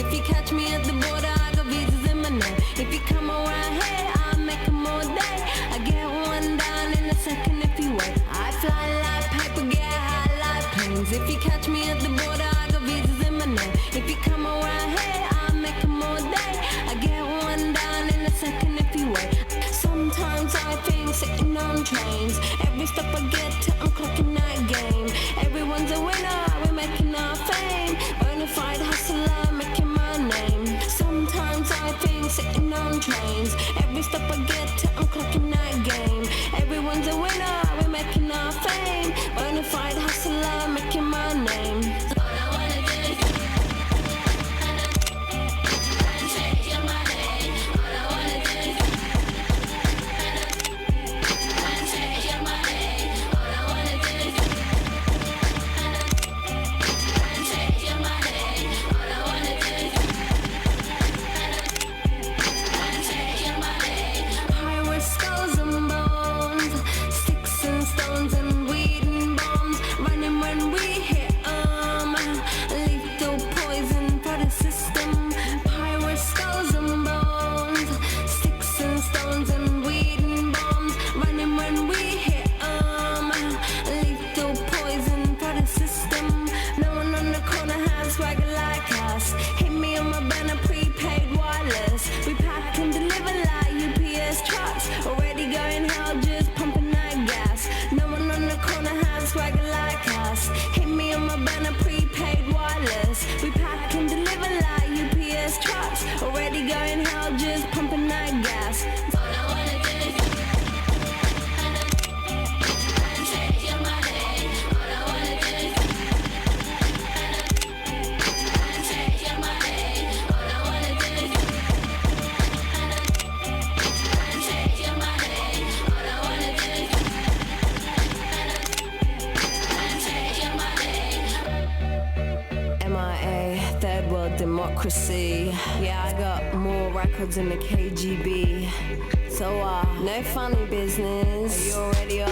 If you catch me at the border, I got visas in my name. If you come around here, I'll make 'em all day. I get one down in a second if you wait. I fly like paper, get high like planes. If you catch me at the border, I got visas in my name. If you come around here, I'll make 'em all day. I get one down in a second if you wait. Sometimes I think sitting on trains. Every stop I get to, I'm clocking that game. Everyone's a winner, we're making our fame. Bonafide hustler, making my name. Sometimes I think sitting on trains. Every stop I get to, I'm clocking that game. Everyone's a winner, we're making our fame. Bonafide hustler, making my name. All I wanna do is change your money. All I wanna do is change your money. All I wanna do is change your money. All I wanna do is change your money. Pirates, skulls and bones, sticks and stones and weed and bombs. Running when we hit 'em. Lethal poison for the system. Pirates, skulls and bones, sticks and stones and weed and bombs. Running when we hit 'em. Lethal poison for the system. No one on the corner has swagger like us. Hit me on my banner, prepaid wireless. We pack and deliver like UPS trucks. Already going hell, just pumping that gas. No one on the corner has swagger like us. Hit me on my banner, prepaid wireless. We pack and deliver like UPS trucks. Already going hell, just pumping that gas. All I wanna do is change your money. All I wanna do is change your money. All I wanna do is change your money. All I wanna do is change your money. M.I.A, third world democracy. Yeah, I got more records than the KGB. So no funny business. Are you already are?